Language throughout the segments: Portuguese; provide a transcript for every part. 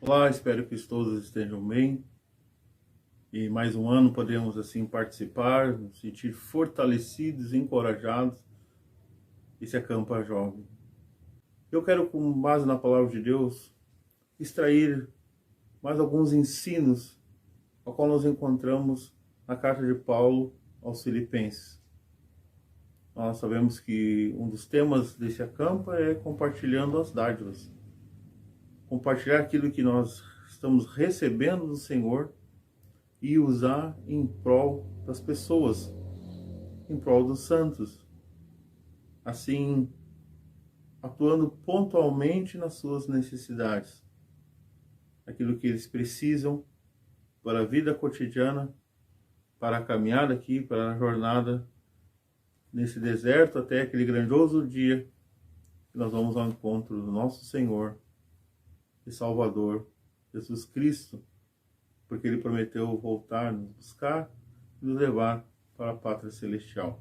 Olá, espero que todos estejam bem e mais um ano podemos assim participar, nos sentir fortalecidos, encorajados esse acampa jovem. Eu quero, com base na palavra de Deus, extrair mais alguns ensinos ao qual nós encontramos na carta de Paulo aos Filipenses. Nós sabemos que um dos temas desse acampa é compartilhando as dádivas. Compartilhar aquilo que nós estamos recebendo do Senhor e usar em prol das pessoas, em prol dos santos. Assim, atuando pontualmente nas suas necessidades, aquilo que eles precisam para a vida cotidiana, para a caminhada aqui, para a jornada nesse deserto até aquele grandioso dia que nós vamos ao encontro do nosso Senhor e Salvador, Jesus Cristo, porque Ele prometeu voltar, nos buscar e nos levar para a pátria celestial.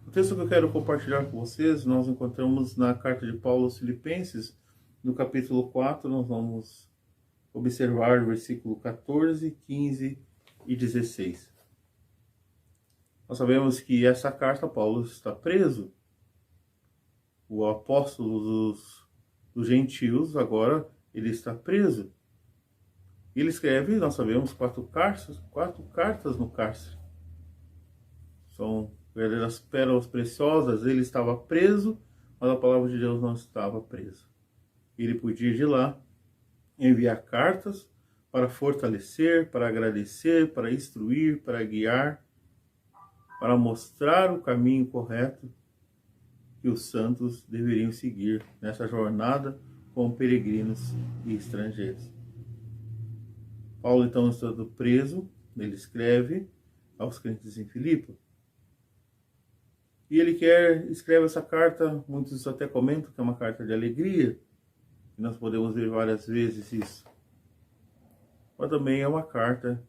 O texto que eu quero compartilhar com vocês, nós encontramos na carta de Paulo aos Filipenses, no capítulo 4, nós vamos observar o versículo 14, 15 e 16. Nós sabemos que essa carta Paulo está preso. O apóstolo dos gentios, agora, ele está preso. Ele escreve, nós sabemos, quatro cartas no cárcere. São verdadeiras pérolas preciosas. Ele estava preso, mas a palavra de Deus não estava presa. Ele podia ir de lá, enviar cartas para fortalecer, para agradecer, para instruir, para guiar, para mostrar o caminho correto que os santos deveriam seguir nessa jornada como peregrinos e estrangeiros. Paulo, então, estando preso, ele escreve aos crentes em Filipe. E ele escreve essa carta, muitos até comentam que é uma carta de alegria, e nós podemos ver várias vezes isso. Mas também é uma carta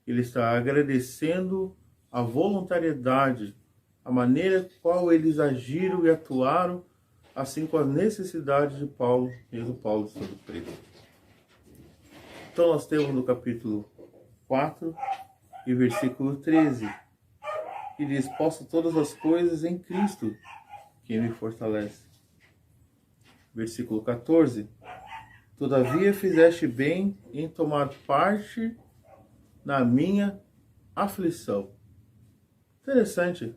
que ele está agradecendo a voluntariedade, a maneira qual eles agiram e atuaram, assim com as necessidades de Paulo, mesmo Paulo estando preso. Então nós temos no capítulo 4 e versículo 13, que diz: posso todas as coisas em Cristo, que me fortalece. Versículo 14, todavia fizeste bem em tomar parte na minha aflição. Interessante,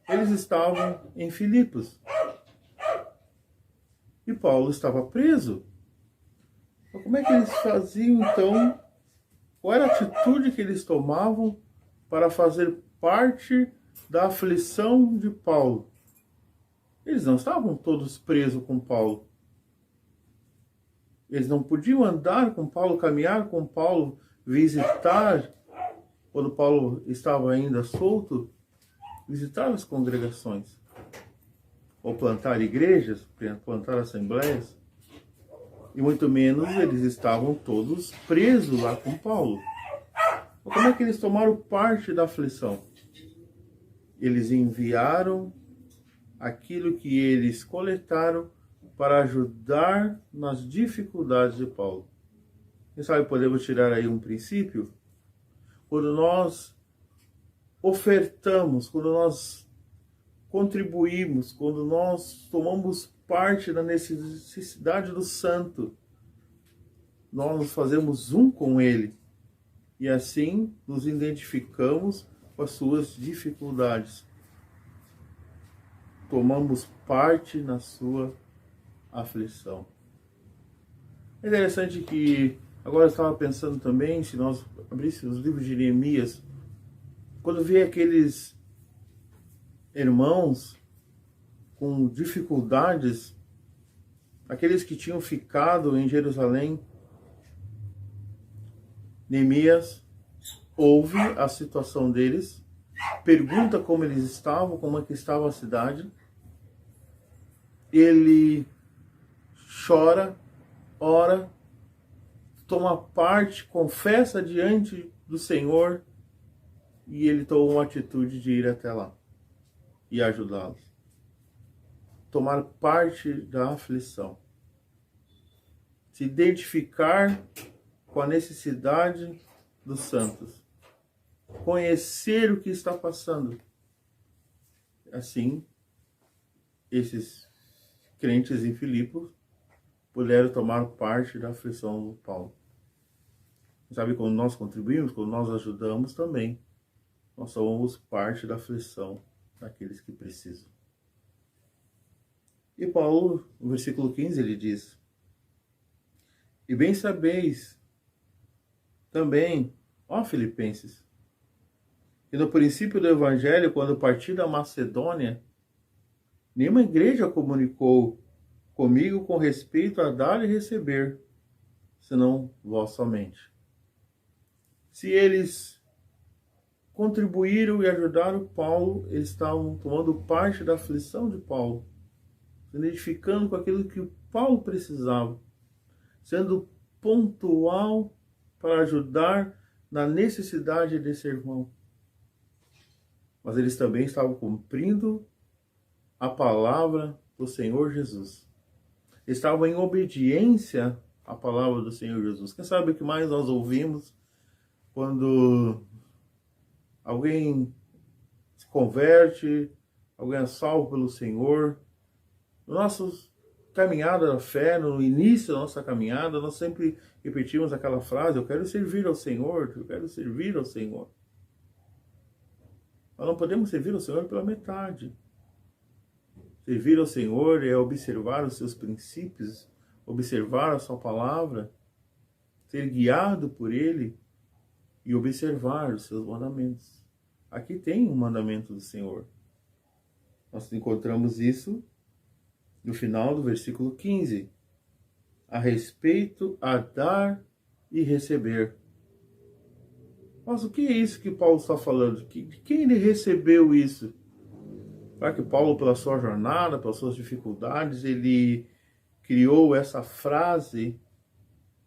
eles estavam em Filipos e Paulo estava preso. Mas como é que eles faziam então? Qual era a atitude que eles tomavam para fazer parte da aflição de Paulo? Eles não estavam todos presos com Paulo. Eles não podiam andar com Paulo, caminhar com Paulo, visitar, quando Paulo estava ainda solto, visitar as congregações, ou plantar igrejas, plantar assembleias. E muito menos eles estavam todos presos lá com Paulo. Mas como é que eles tomaram parte da aflição? Eles enviaram aquilo que eles coletaram para ajudar nas dificuldades de Paulo. Quem sabe podemos tirar aí um princípio? Quando nós ofertamos, quando nós contribuímos, quando nós tomamos parte da necessidade do santo, nós nos fazemos um com ele e assim nos identificamos com as suas dificuldades. Tomamos parte na sua aflição. É interessante que agora eu estava pensando também, se nós abríssemos os livros de Neemias, quando vê aqueles irmãos com dificuldades, aqueles que tinham ficado em Jerusalém, Neemias ouve a situação deles, pergunta como eles estavam, como é que estava a cidade, ele chora, ora, toma parte, confessa diante do Senhor, e ele tomou uma atitude de ir até lá e ajudá-los. Tomar parte da aflição. se identificar com a necessidade dos santos, conhecer o que está passando. Assim, esses crentes em Filipos puderam tomar parte da aflição do Paulo. Sabe, quando nós contribuímos, quando nós ajudamos também, nós somos parte da aflição daqueles que precisam. E Paulo, no versículo 15, ele diz: e bem sabeis também, ó Filipenses, que no princípio do Evangelho, quando parti da Macedônia, nenhuma igreja comunicou comigo com respeito a dar e receber, senão vós somente. Se eles contribuíram e ajudaram Paulo, eles estavam tomando parte da aflição de Paulo, se identificando com aquilo que Paulo precisava, sendo pontual para ajudar na necessidade desse irmão. Mas eles também estavam cumprindo a palavra do Senhor Jesus. Estavam em obediência à palavra do Senhor Jesus. Quem sabe o que mais nós ouvimos quando alguém se converte, alguém é salvo pelo Senhor? No nosso caminhada da fé, no início da nossa caminhada, nós sempre repetimos aquela frase: eu quero servir ao Senhor, eu quero servir ao Senhor. Nós não podemos servir ao Senhor pela metade. Servir ao Senhor é observar os seus princípios, observar a sua palavra, ser guiado por Ele e observar os seus mandamentos. Aqui tem um mandamento do Senhor. Nós encontramos isso no final do versículo 15. A respeito a dar e receber. Mas o que é isso que Paulo está falando? De quem ele recebeu isso? Será que Paulo, pela sua jornada, pelas suas dificuldades, ele criou essa frase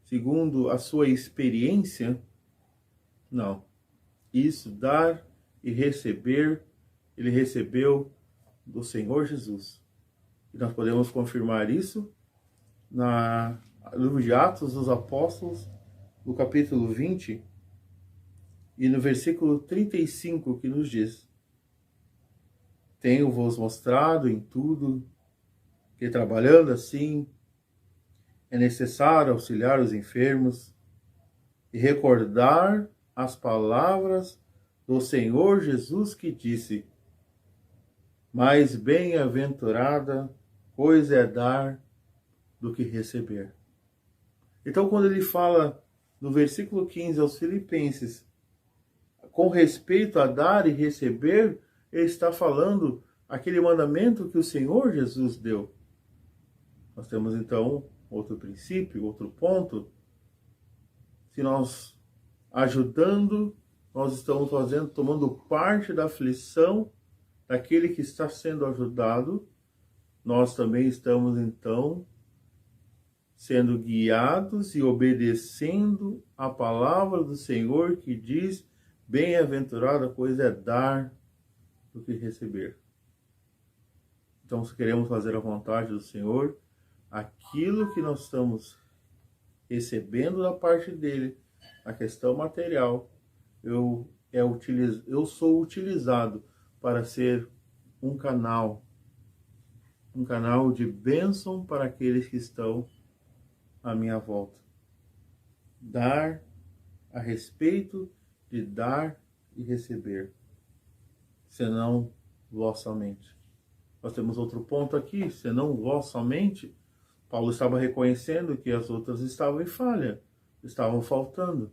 segundo a sua experiência? Não. Isso, dar e receber, ele recebeu do Senhor Jesus. E nós podemos confirmar isso no livro de Atos dos Apóstolos, no capítulo 20, e no versículo 35, que nos diz: tenho-vos mostrado em tudo que, trabalhando assim, é necessário auxiliar os enfermos e recordar as palavras do Senhor Jesus, que disse: mais bem-aventurada coisa é dar do que receber. Então, quando ele fala no versículo 15 aos Filipenses, com respeito a dar e receber, ele está falando aquele mandamento que o Senhor Jesus deu. Nós temos então outro princípio, outro ponto. Se nós ajudando, nós estamos tomando parte da aflição daquele que está sendo ajudado, nós também estamos então sendo guiados e obedecendo a palavra do Senhor, que diz: bem-aventurada coisa é dar do que receber. Então, se queremos fazer a vontade do Senhor, aquilo que nós estamos recebendo da parte dele, a questão material, eu sou utilizado para ser um canal de bênção para aqueles que estão à minha volta. Dar a respeito de dar e receber, senão vós somente. Nós temos outro ponto aqui: senão vós somente. Paulo estava reconhecendo que as outras estavam em falha, estavam faltando.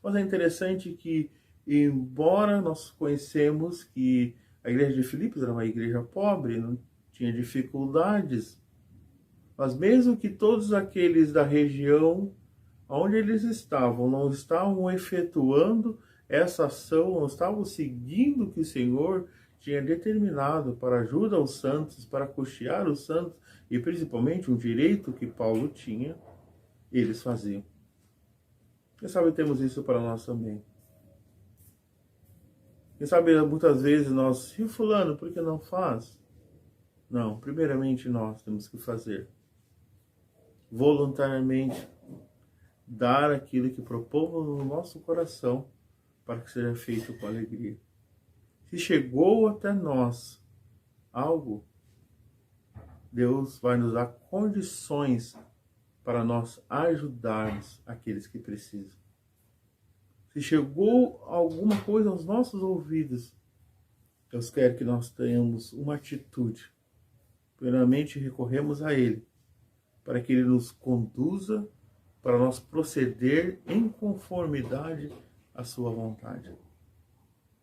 Mas é interessante que, embora nós conhecemos que a igreja de Filipos era uma igreja pobre, não tinha dificuldades, mas mesmo que todos aqueles da região onde eles estavam não estavam efetuando essa ação, não estavam seguindo o que o Senhor tinha determinado para ajuda aos santos, para custear os santos, e principalmente um direito que Paulo tinha, eles faziam. Quem sabe temos isso para nós também. Quem sabe muitas vezes nós, e fulano, por que não faz? Não, primeiramente nós temos que fazer. voluntariamente dar aquilo que propomos no nosso coração para que seja feito com alegria. Se chegou até nós algo, Deus vai nos dar condições para nós ajudarmos aqueles que precisam. Se chegou alguma coisa aos nossos ouvidos, Deus quer que nós tenhamos uma atitude. Primeiramente, recorremos a Ele, para que Ele nos conduza, para nós proceder em conformidade à sua vontade.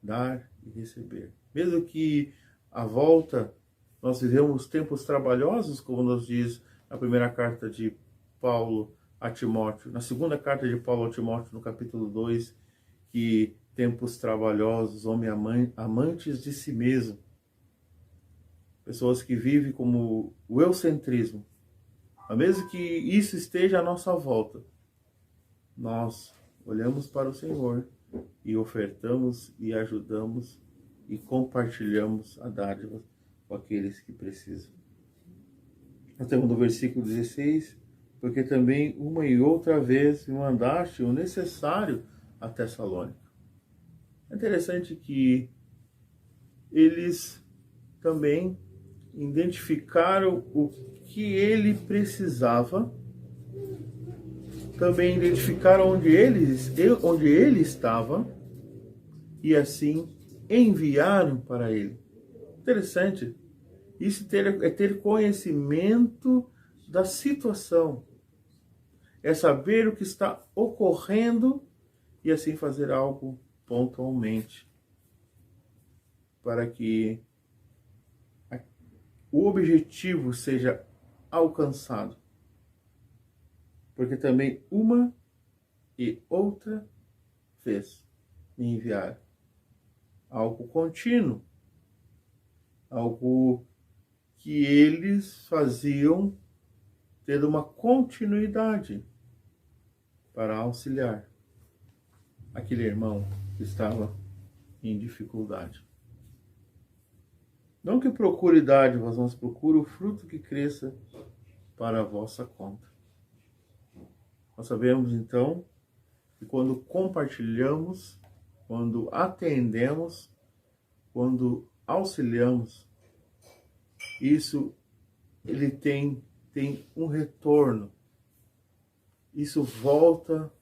Dar e receber. Mesmo que à volta nós vivemos tempos trabalhosos, como nos diz a primeira carta de Paulo a Timóteo, na segunda carta de Paulo a Timóteo, no capítulo 2, que tempos trabalhosos, homens amantes de si mesmo, pessoas que vivem como o eugocentrismo, mesmo que isso esteja à nossa volta, nós olhamos para o Senhor e ofertamos e ajudamos e compartilhamos a dádiva com aqueles que precisam. Nós temos no versículo 16, porque também uma e outra vez me mandaste o necessário a Tessalônica. É interessante que eles também identificaram o que ele precisava, também identificaram onde ele estava e assim enviaram para ele. Interessante. Isso é ter conhecimento da situação, é saber o que está ocorrendo e assim fazer algo pontualmente para que o objetivo seja alcançado. Porque também uma e outra vez me enviaram. Algo contínuo, algo que eles faziam ter uma continuidade para auxiliar aquele irmão que estava em dificuldade. Não que procure dádivas, mas procure o fruto que cresça para a vossa conta. Nós sabemos então que quando compartilhamos, quando atendemos, quando auxiliamos, isso ele tem um retorno. Isso volta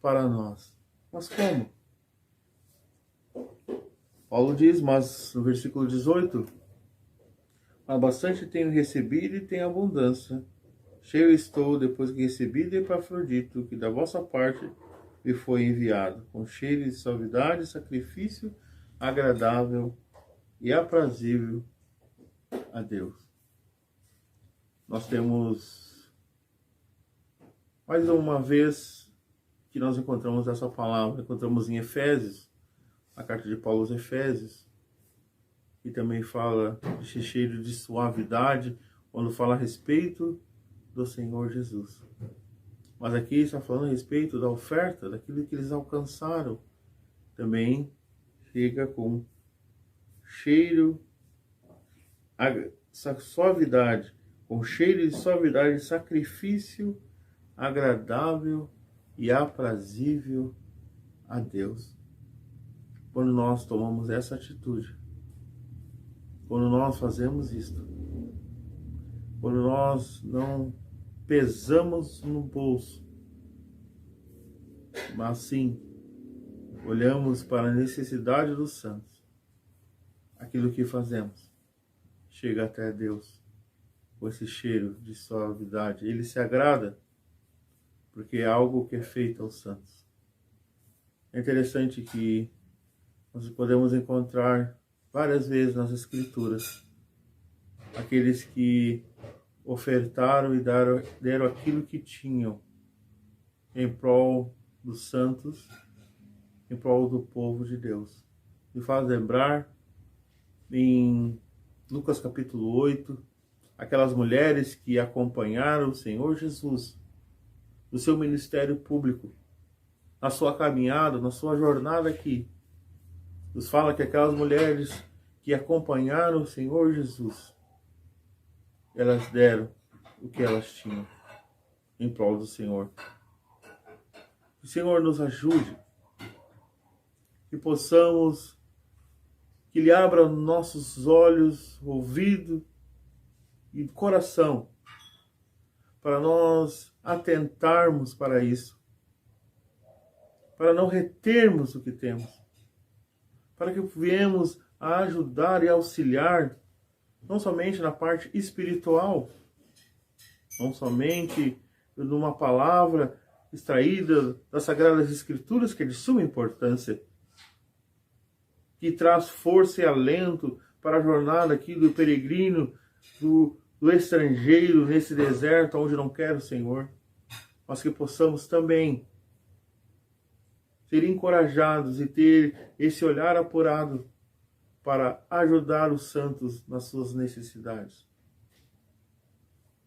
para nós. Mas como? Paulo diz, mas no versículo 18, mas bastante tenho recebido e tenho abundância. Cheio estou depois que recebi de Epafrodito, que da vossa parte me foi enviado, com cheiro de suavidade e sacrifício agradável e aprazível a Deus. Nós temos mais uma vez que nós encontramos essa palavra, encontramos em Efésios, a carta de Paulo aos Efésios, que também fala de cheiro de suavidade, quando fala a respeito do Senhor Jesus. Mas aqui está falando a respeito da oferta, daquilo que eles alcançaram. Também chega com cheiro, suavidade, com cheiro de suavidade, sacrifício agradável e aprazível a Deus. Quando nós tomamos essa atitude, quando nós fazemos isto, quando nós não pesamos no bolso, mas sim olhamos para a necessidade dos santos, aquilo que fazemos chega até Deus com esse cheiro de suavidade. Ele se agrada porque é algo que é feito aos santos. É interessante que nós podemos encontrar várias vezes nas Escrituras aqueles que ofertaram e deram aquilo que tinham em prol dos santos, em prol do povo de Deus. Me faz lembrar em Lucas capítulo 8, aquelas mulheres que acompanharam o Senhor Jesus no seu ministério público, na sua caminhada, na sua jornada aqui. Nos fala que aquelas mulheres que acompanharam o Senhor Jesus, elas deram o que elas tinham. em prol do Senhor. Que o Senhor nos ajude, que possamos, que Ele abra nossos olhos, ouvido e coração, para nós atentarmos para isso, para não retermos o que temos, para que viemos a ajudar e auxiliar, não somente na parte espiritual, não somente numa palavra extraída das Sagradas Escrituras, que é de suma importância, que traz força e alento para a jornada aqui do peregrino, do estrangeiro nesse deserto onde não quer o Senhor, mas que possamos também ser encorajados e ter esse olhar apurado para ajudar os santos nas suas necessidades.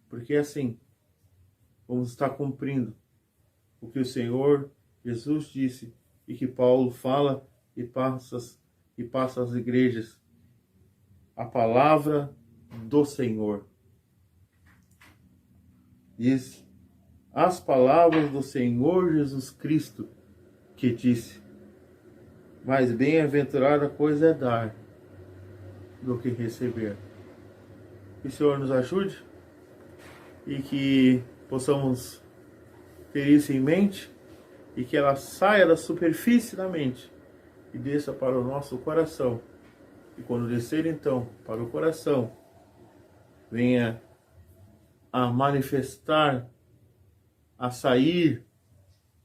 Porque assim vamos estar cumprindo o que o Senhor Jesus disse e que Paulo fala e passa às igrejas: a palavra do Senhor. Diz: as palavras do Senhor Jesus Cristo, que disse: mais bem-aventurada coisa é dar do que receber. Que o Senhor nos ajude e que possamos ter isso em mente e que ela saia da superfície da mente e desça para o nosso coração. E quando descer então para o coração, venha a manifestar, a sair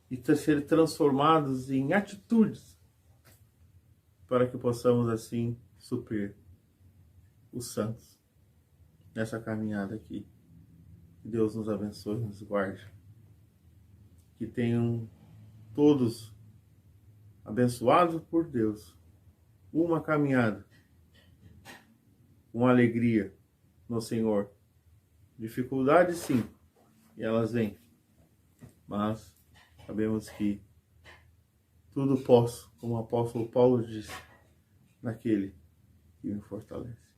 e ser transformados em atitudes, para que possamos assim suprir os santos nessa caminhada aqui. Que Deus nos abençoe e nos guarde. Que tenham todos, abençoados por Deus, uma caminhada com alegria no Senhor. Dificuldades sim, e elas vêm, mas sabemos que tudo posso, como o apóstolo Paulo disse, naquele que me fortalece.